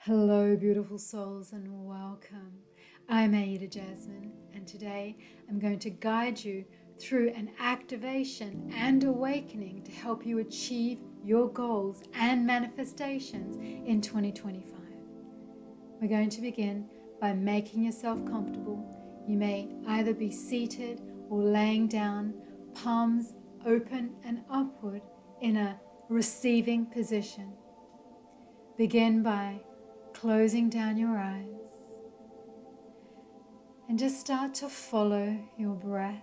Hello, beautiful souls, and welcome. I'm Aida Jasmine, and today I'm going to guide you through an activation and awakening to help you achieve your goals and manifestations in 2025. We're going to begin by making yourself comfortable. You may either be seated or laying down, palms open and upward in a receiving position. Begin by closing down your eyes and just start to follow your breath.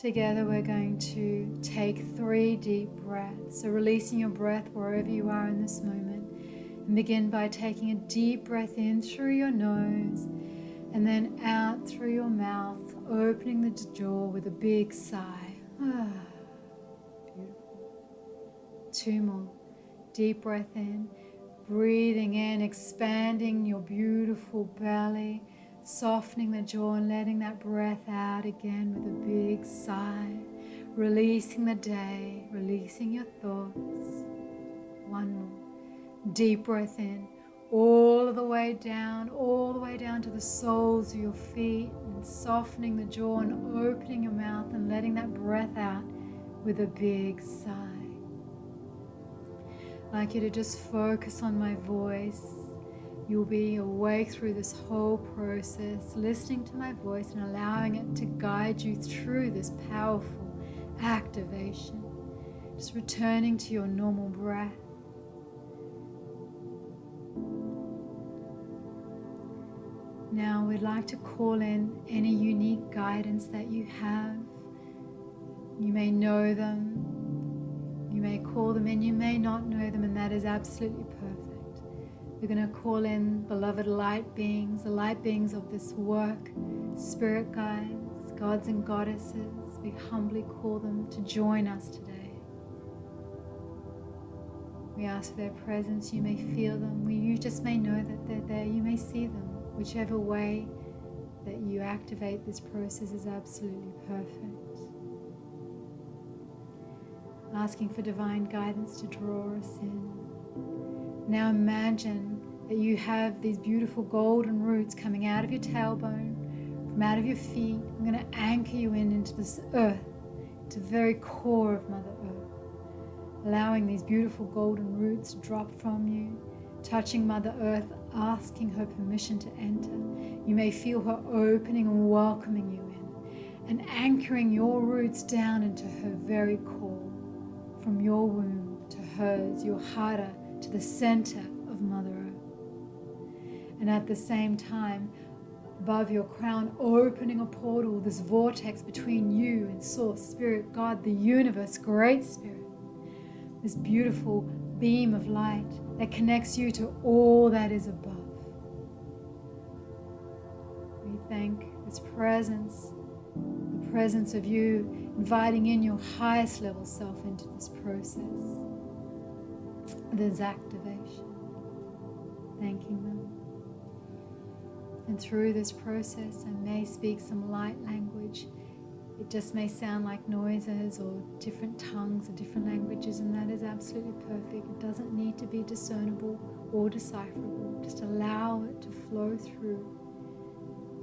Together we're going to take 3 deep breaths. So releasing your breath wherever you are in this moment, and begin by taking a deep breath in through your nose and then out through your mouth, opening the jaw with a big sigh. Beautiful. 2 more. Deep breath in. Breathing in, expanding your beautiful belly, softening the jaw and letting that breath out again with a big sigh. Releasing the day, releasing your thoughts. 1 more. Deep breath in, all the way down to the soles of your feet, and softening the jaw and opening your mouth and letting that breath out with a big sigh. I'd like you to just focus on my voice. You'll be awake through this whole process, listening to my voice and allowing it to guide you through this powerful activation. Just returning to your normal breath. Now we'd like to call in any unique guidance that you have. You may know them. You may call them in, you may not know them, and that is absolutely perfect. We're going to call in beloved light beings, the light beings of this work, spirit guides, gods and goddesses. We humbly call them to join us today. We ask for their presence. You may feel them. You just may know that they're there. You may see them. Whichever way that you activate this process is absolutely perfect. Asking for divine guidance to draw us in. Now imagine that you have these beautiful golden roots coming out of your tailbone, from out of your feet. I'm going to anchor you into this earth, to the very core of Mother Earth, allowing these beautiful golden roots to drop from you, touching Mother Earth, asking her permission to enter. You may feel her opening and welcoming you in, and anchoring your roots down into her very core. From your womb to hers, your hara to the center of Mother Earth. And at the same time, above your crown, opening a portal, this vortex between you and Source, Spirit, God, the universe, Great Spirit. This beautiful beam of light that connects you to all that is above. We thank this presence, the presence of you, inviting in your highest level self into this process, this activation, thanking them. And through this process, I may speak some light language. It just may sound like noises or different tongues or different languages, and that is absolutely perfect. It doesn't need to be discernible or decipherable. Just allow it to flow through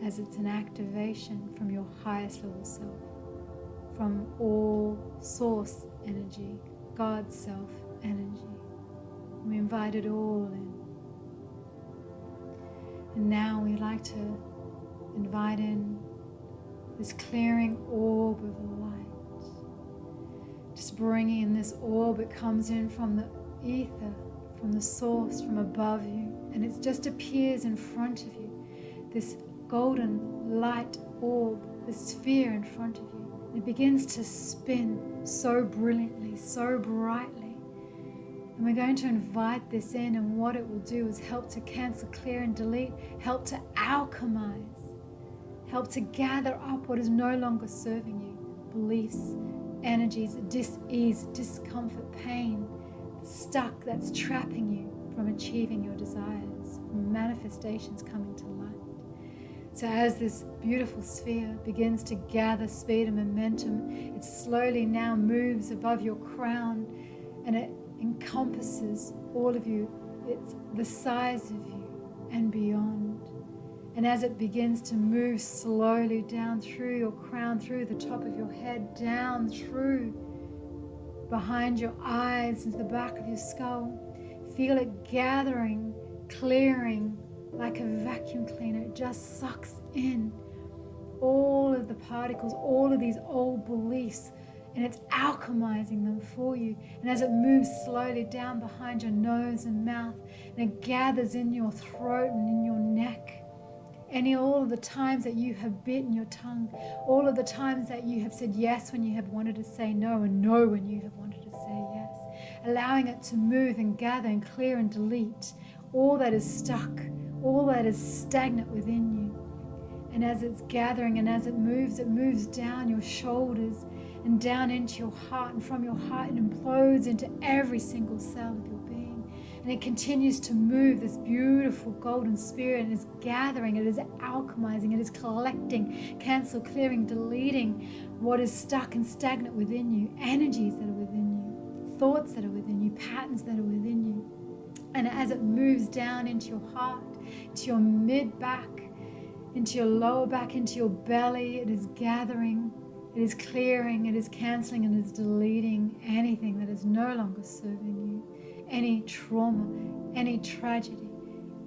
as it's an activation from your highest level self. From all source energy, God's self energy. We invite it all in. And now we'd like to invite in this clearing orb of light. Just bringing in this orb, it comes in from the ether, from the source, from above you, and it just appears in front of you. This golden light orb, this sphere in front of you. It begins to spin so brilliantly, so brightly. And we're going to invite this in, and what it will do is help to cancel, clear, and delete, help to alchemize, help to gather up what is no longer serving you. Beliefs, energies, dis-ease, discomfort, pain, stuck that's trapping you from achieving your desires, from manifestations coming to light. So as this beautiful sphere begins to gather speed and momentum, it slowly now moves above your crown, and it encompasses all of you. It's the size of you and beyond. And as it begins to move slowly down through your crown, through the top of your head, down through behind your eyes into the back of your skull, feel it gathering, clearing like a vacuum cleaner. It just sucks in all of the particles, all of these old beliefs, and it's alchemizing them for you. And as it moves slowly down behind your nose and mouth, and it gathers in your throat and in your neck, all of the times that you have bitten your tongue, all of the times that you have said yes when you have wanted to say no, and no when you have wanted to say yes, allowing it to move and gather and clear and delete all that is stuck, all that is stagnant within you. And as it's gathering and as it moves down your shoulders and down into your heart, and from your heart it implodes into every single cell of your being. And it continues to move, this beautiful golden spirit, and is gathering, it is alchemizing, it is collecting, cancel, clearing, deleting what is stuck and stagnant within you, energies that are within you, thoughts that are within you, patterns that are within you. And as it moves down into your heart, to your mid-back, into your lower back, into your belly, it is gathering, it is clearing, it is cancelling, and it is deleting anything that is no longer serving you. Any trauma, any tragedy,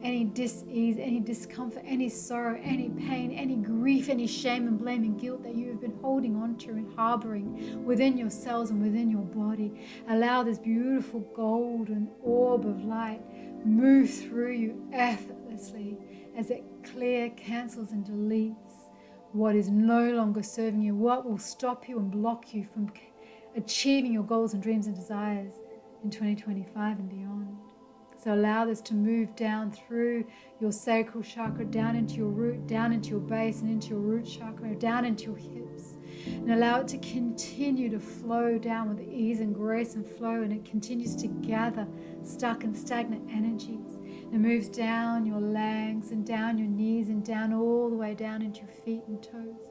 any dis-ease, any discomfort, any sorrow, any pain, any grief, any shame and blame and guilt that you have been holding on to and harboring within your cells and within your body. Allow this beautiful golden orb of light move through you effortlessly as it cancels and deletes what is no longer serving you, what will stop you and block you from achieving your goals and dreams and desires in 2025 and beyond. So allow this to move down through your sacral chakra, down into your root, down into your base and into your root chakra, down into your hips. And allow it to continue to flow down with ease and grace and flow, and it continues to gather stuck and stagnant energies. It moves down your legs and down your knees and down all the way down into your feet and toes.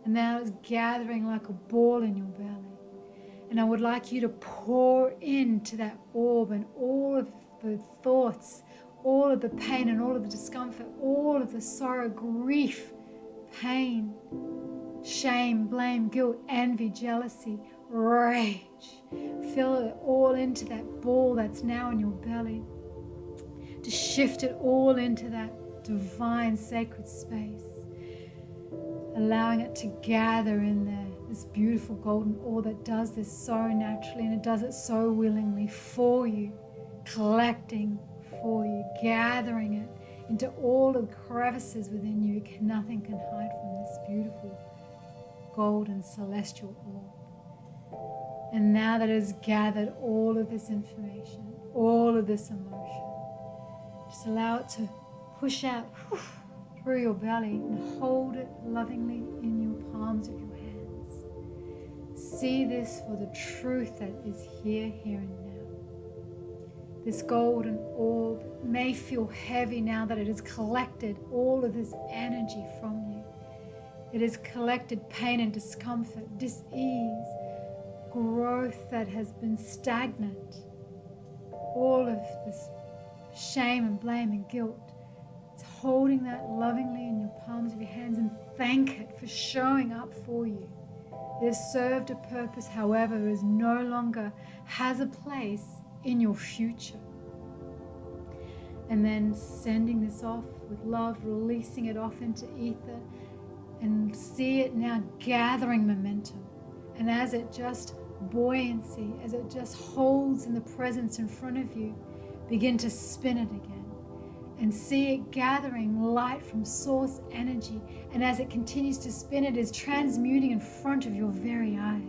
And now it's gathering like a ball in your belly. And I would like you to pour into that orb and all of the thoughts, all of the pain and all of the discomfort, all of the sorrow, grief, pain, shame, blame, guilt, envy, jealousy, rage. Fill it all into that ball that's now in your belly. To shift it all into that divine sacred space. Allowing it to gather in there, this beautiful golden ore that does this so naturally, and it does it so willingly for you, collecting for you, gathering it into all the crevices within you. Nothing can hide from this beautiful golden celestial orb. And now that it has gathered all of this information, all of this emotion, just allow it to push out through your belly and hold it lovingly in your palms of your hands. See this for the truth that is here and now. This golden orb may feel heavy now that it has collected all of this energy from you. It has collected pain and discomfort, dis-ease, growth that has been stagnant, all of this shame and blame and guilt. Holding that lovingly in your palms of your hands, and thank it for showing up for you. It has served a purpose, however, it is no longer has a place in your future. And then sending this off with love, releasing it off into ether, and see it now gathering momentum. And as it just buoyancy, as it just holds in the presence in front of you, begin to spin it again. And see it gathering light from source energy. And as it continues to spin, it is transmuting in front of your very eyes.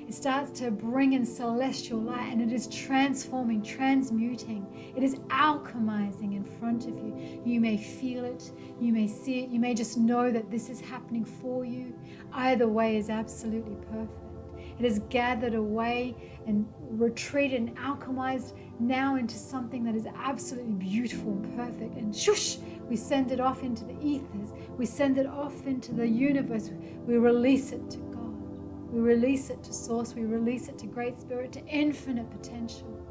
It starts to bring in celestial light, and it is transforming, transmuting. It is alchemizing in front of you. You may feel it, you may see it, you may just know that this is happening for you. Either way is absolutely perfect. It has gathered away and retreated and alchemized now into something that is absolutely beautiful and perfect. And shush, we send it off into the ethers. We send it off into the universe. We release it to God. We release it to Source. We release it to Great Spirit, to infinite potential.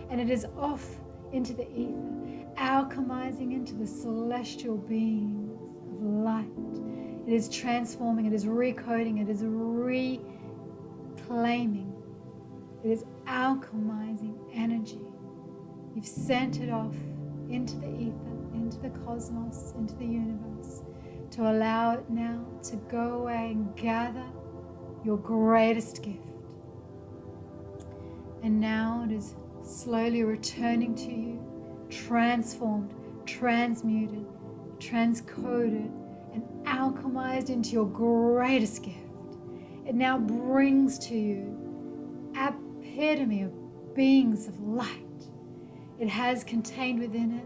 And it is off into the ether, alchemizing into the celestial beings of light. It is transforming, it is recoding, it is reclaiming, it is alchemizing energy. You've sent it off into the ether, into the cosmos, into the universe, to allow it now to go away and gather your greatest gift. And now it is slowly returning to you, transformed, transmuted, transcoded, and alchemized into your greatest gift. It now brings to you epitome of beings of light. It has contained within it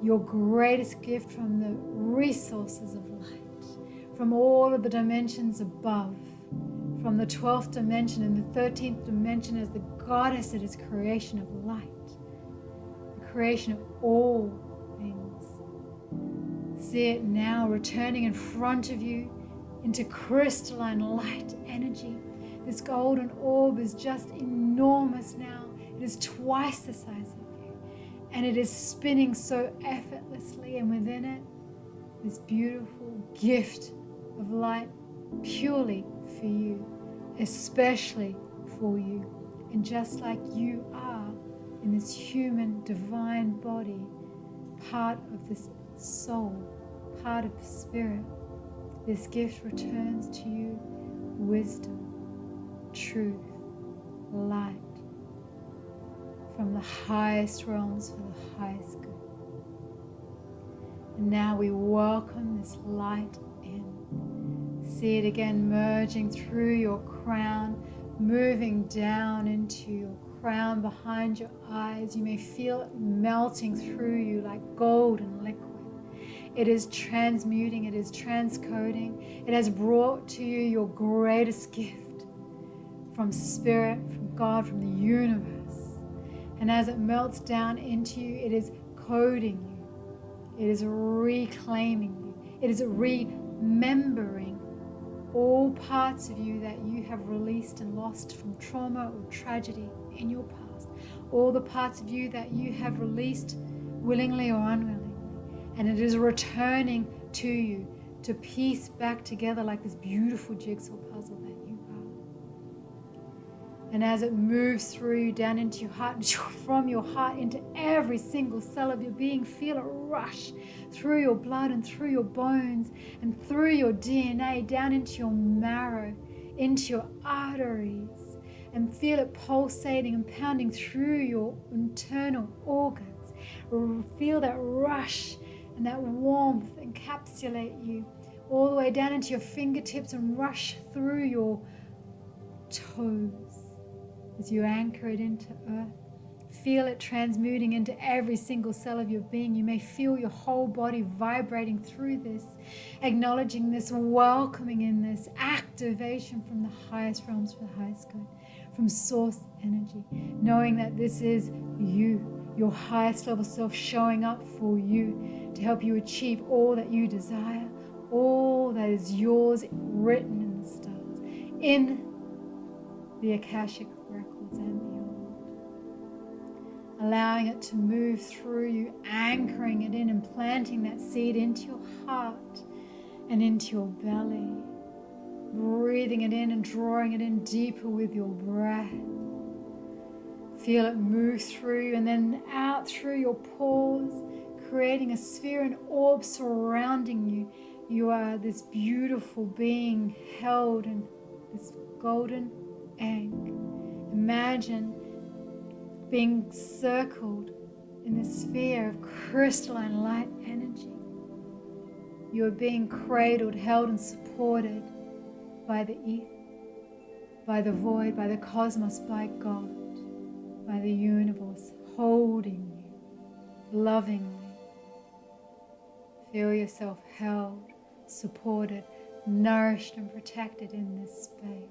your greatest gift from the resources of light, from all of the dimensions above, from the 12th dimension and the 13th dimension as the goddess. It is creation of light, the creation of all things. See it now returning in front of you into crystalline light energy. This golden orb is just enormous now. It is twice the size of you, and it is spinning so effortlessly, and within it this beautiful gift of light purely for you, especially for you. And just like you are in this human divine body, part of this soul, part of the spirit, this gift returns to you wisdom, truth, light, from the highest realms for the highest good. And now we welcome this light in. See it again merging through your crown, moving down into your crown behind your eyes. You may feel it melting through you like golden liquid. It is transmuting, it is transcoding. It has brought to you your greatest gift from spirit, from God, from the universe. And as it melts down into you, it is coding you. It is reclaiming you. It is remembering all parts of you that you have released and lost from trauma or tragedy in your past. All the parts of you that you have released willingly or unwillingly. And it is returning to you to piece back together like this beautiful jigsaw puzzle that you are. And as it moves through you down into your heart, and from your heart into every single cell of your being, feel it rush through your blood and through your bones and through your DNA down into your marrow, into your arteries, and feel it pulsating and pounding through your internal organs. Feel that rush and that warmth encapsulate you all the way down into your fingertips and rush through your toes as you anchor it into earth. Feel it transmuting into every single cell of your being. You may feel your whole body vibrating through this, acknowledging this, welcoming in this activation from the highest realms for the highest good, from source energy, knowing that this is you, your highest level self showing up for you to help you achieve all that you desire, all that is yours written in the stars, in the Akashic records and beyond. Allowing it to move through you, anchoring it in and planting that seed into your heart and into your belly. Breathing it in and drawing it in deeper with your breath. Feel it move through you and then out through your pores, creating a sphere and orb surrounding you. You are this beautiful being held in this golden egg. Imagine being circled in this sphere of crystalline light energy. You are being cradled, held, and supported by the ether, by the void, by the cosmos, by God, by the universe, holding you, lovingly. Feel yourself held, supported, nourished, and protected in this space.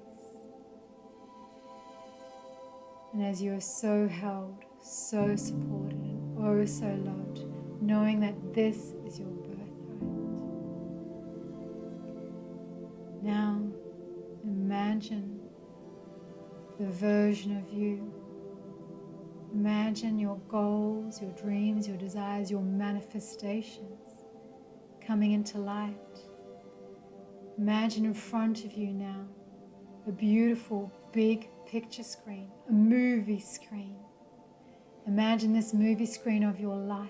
And as you are so held, so supported, and oh so loved, knowing that this is your birthright. Now, imagine the version of you Imagine your goals, your dreams, your desires, your manifestations coming into light. Imagine in front of you now a beautiful big picture screen, a movie screen. Imagine this movie screen of your life.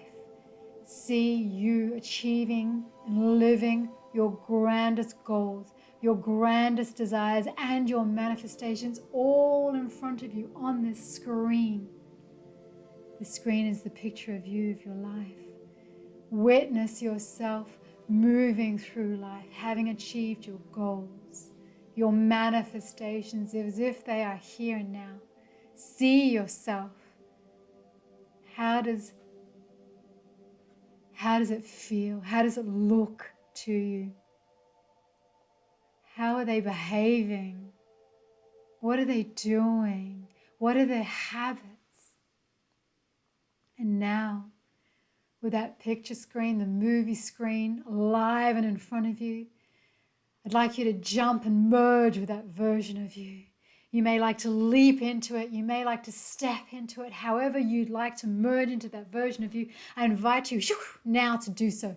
See you achieving and living your grandest goals, your grandest desires, and your manifestations all in front of you on this screen. The screen is the picture of you, of your life. Witness yourself moving through life, having achieved your goals, your manifestations as if they are here and now. See yourself. How does it feel? How does it look to you? How are they behaving? What are they doing? What are their habits? And now, with that picture screen, the movie screen, alive and in front of you, I'd like you to jump and merge with that version of you. You may like to leap into it. You may like to step into it. However you'd like to merge into that version of you, I invite you now to do so.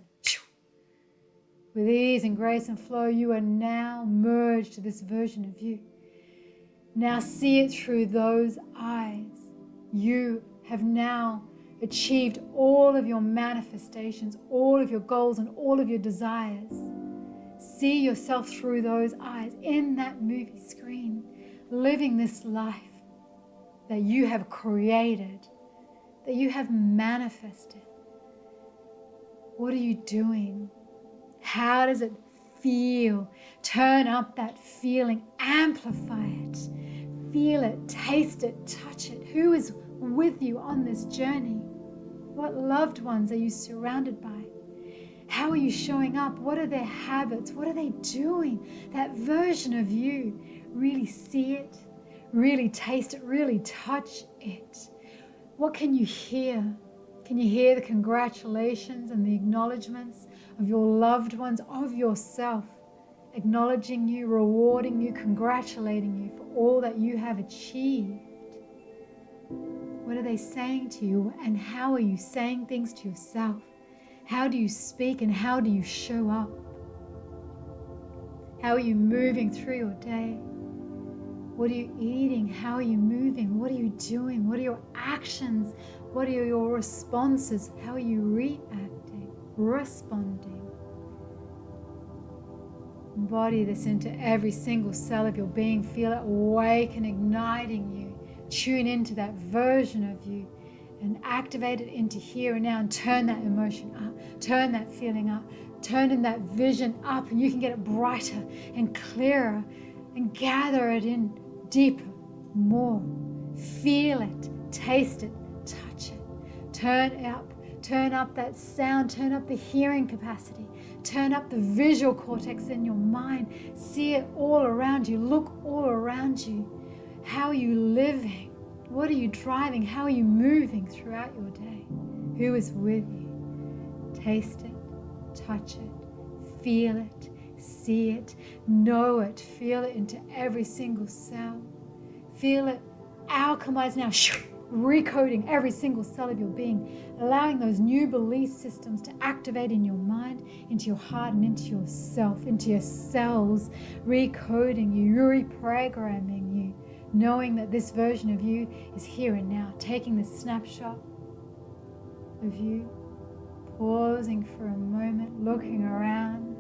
With ease and grace and flow, you are now merged to this version of you. Now see it through those eyes. You have now achieved all of your manifestations, all of your goals, and all of your desires. See yourself through those eyes in that movie screen, living this life that you have created, that you have manifested. What are you doing? How does it feel? Turn up that feeling, amplify it, feel it, taste it, touch it. Who is with you on this journey? What loved ones are you surrounded by? How are you showing up? What are their habits? What are they doing? That version of you, really see it, really taste it, really touch it. What can you hear? Can you hear the congratulations and the acknowledgements of your loved ones, of yourself, acknowledging you, rewarding you, congratulating you for all that you have achieved? What are they saying to you, and how are you saying things to yourself? How do you speak and how do you show up? How are you moving through your day? What are you eating? How are you moving? What are you doing? What are your actions? What are your responses? How are you reacting, responding? Embody this into every single cell of your being. Feel it awaken, igniting you. Tune into that version of you and activate it into here and now, and turn that emotion up, turn that feeling up, turn in that vision up, and you can get it brighter and clearer and gather it in deeper, more. Feel it, taste it, touch it. Turn up that sound, turn up the hearing capacity, turn up the visual cortex in your mind. See it all around you, look all around you. How are you living? What are you driving? How are you moving throughout your day? Who is with you? Taste it, touch it, feel it, see it, know it, feel it into every single cell. Feel it alchemize now, recoding every single cell of your being, allowing those new belief systems to activate in your mind, into your heart, and into yourself, into your cells, recoding you, reprogramming you, knowing that this version of you is here and now, taking this snapshot of you, pausing for a moment, looking around,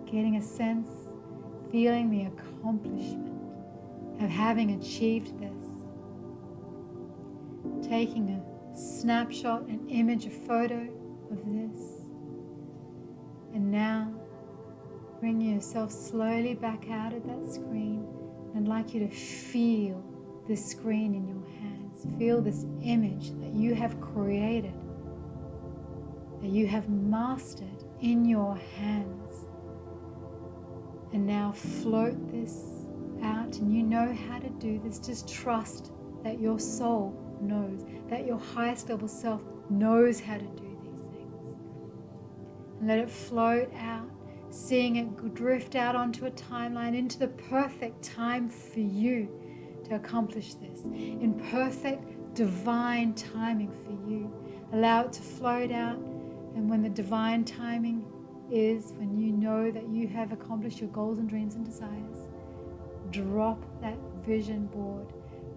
getting a sense, feeling the accomplishment of having achieved this. Taking a snapshot, an image, a photo of this. And now, bring yourself slowly back out of that screen. I'd like you to feel this screen in your hands. Feel this image that you have created, that you have mastered in your hands. And now float this out, and you know how to do this. Just trust that your soul knows, that your highest level self knows how to do these things. And let it float out, seeing it drift out onto a timeline, into the perfect time for you to accomplish this, in perfect divine timing for you. Allow it to float out, and when the divine timing is, when you know that you have accomplished your goals and dreams and desires, drop that vision board,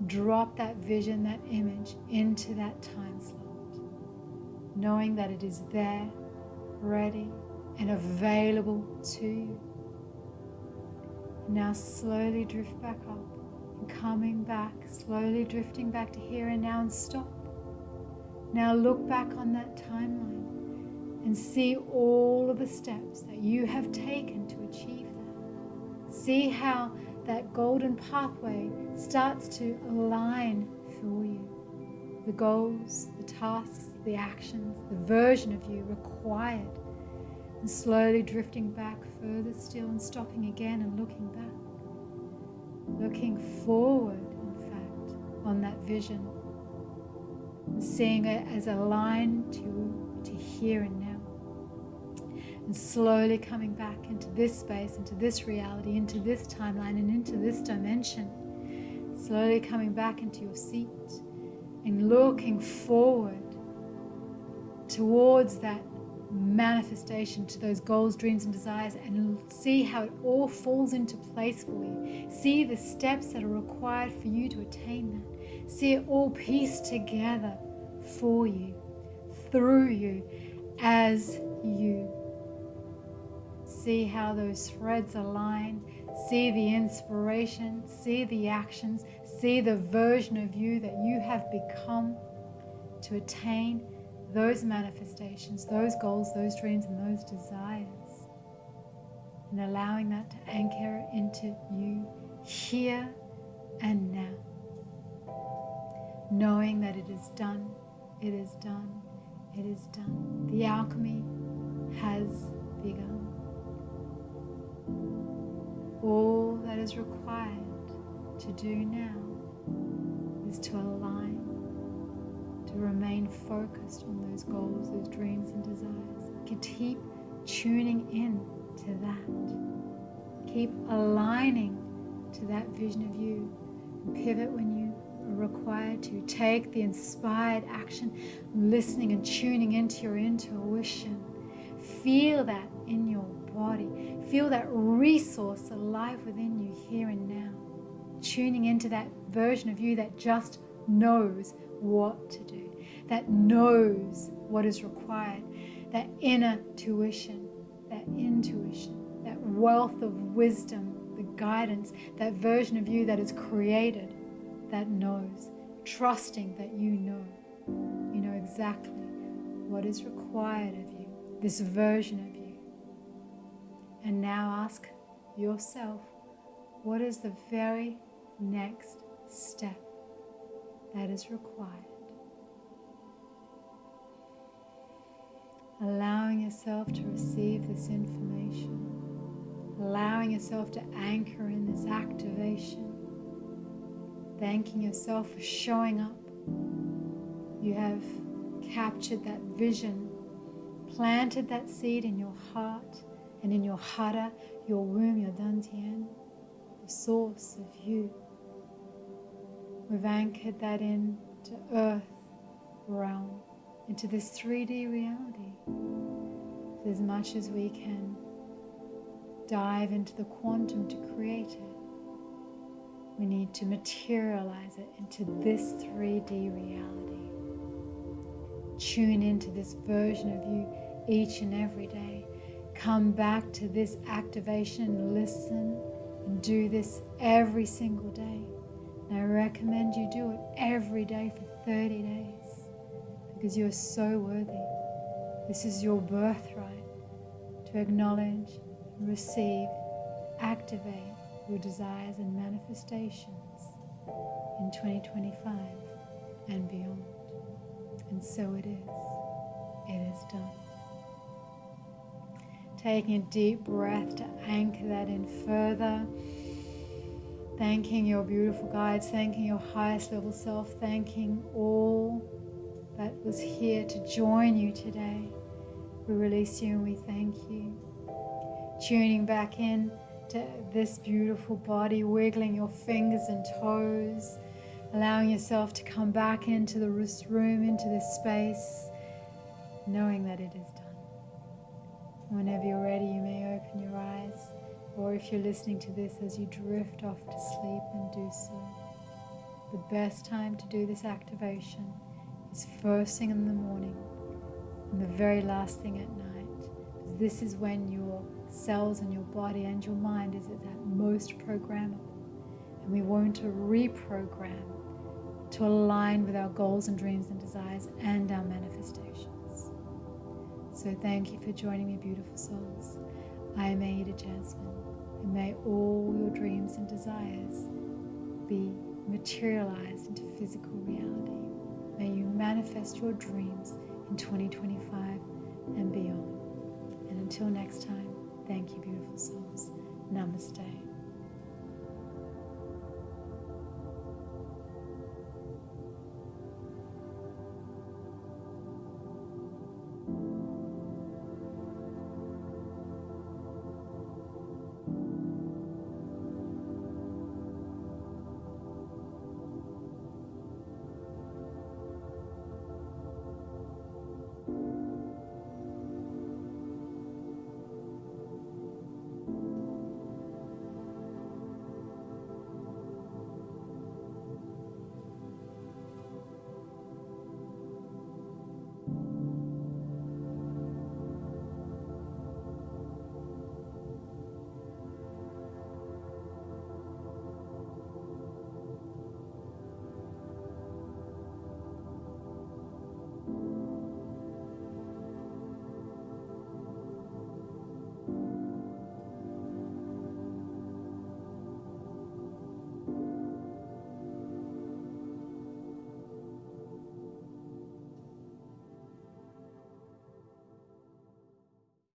drop that vision, that image into that time slot, knowing that it is there, ready and available to you. Now slowly drift back up and coming back, slowly drifting back to here and now, and stop. Now look back on that timeline and see all of the steps that you have taken to achieve that. See how that golden pathway starts to align for you. The goals, the tasks, the actions, the version of you required. And slowly drifting back further still and stopping again and looking back. Looking forward, in fact, on that vision. And seeing it as a line to here and now. And slowly coming back into this space, into this reality, into this timeline, and into this dimension. Slowly coming back into your seat and looking forward towards that manifestation, to those goals, dreams, and desires, and see how it all falls into place for you. See the steps that are required for you to attain that. See it all pieced together for you, through you, as you. See how those threads align. See the inspiration, see the actions, see the version of you that you have become to attain those manifestations, those goals, those dreams, and those desires. And allowing that to anchor into you here and now. Knowing that it is done, it is done, it is done. The alchemy has begun. All that is required to do now is to align, to remain focused on those goals, those dreams and desires. Keep tuning in to that. Keep aligning to that vision of you. And pivot when you are required to. Take the inspired action, listening and tuning into your intuition. Feel that in your body. Feel that resource alive within you here and now. Tuning into that version of you that just knows what to do, that knows what is required, that inner tuition, that intuition, that wealth of wisdom, the guidance, that version of you that is created, that knows, trusting that you know exactly what is required of you, this version of you. And now ask yourself, what is the very next step that is required? Allowing yourself to receive this information, allowing yourself to anchor in this activation, thanking yourself for showing up. You have captured that vision, planted that seed in your heart and in your hara, your womb, your dantian, the source of you. We've anchored that into earth realm, into this 3D reality. So as much as we can dive into the quantum to create it, we need to materialize it into this 3D reality. Tune into this version of you each and every day. Come back to this activation and listen and do this every single day. And I recommend you do it every day for 30 days because you are so worthy. This is your birthright to acknowledge, receive, activate your desires and manifestations in 2025 and beyond. And so it is. It is done. Taking a deep breath to anchor that in further. Thanking your beautiful guides, thanking your highest level self, thanking all that was here to join you today. We release you and we thank you. Tuning back in to this beautiful body, wiggling your fingers and toes, allowing yourself to come back into this room, into this space, knowing that it is done. Whenever you're ready, you may open your eyes, or if you're listening to this as you drift off to sleep, then do so. The best time to do this activation is first thing in the morning and the very last thing at night. Because this is when your cells and your body and your mind is at that most programmable. And we want to reprogram to align with our goals and dreams and desires and our manifestations. So thank you for joining me, beautiful souls. I am Aida Jasmine, and may all your dreams and desires be materialized into physical reality. May you manifest your dreams in 2025 and beyond. And until next time, thank you, beautiful souls. Namaste.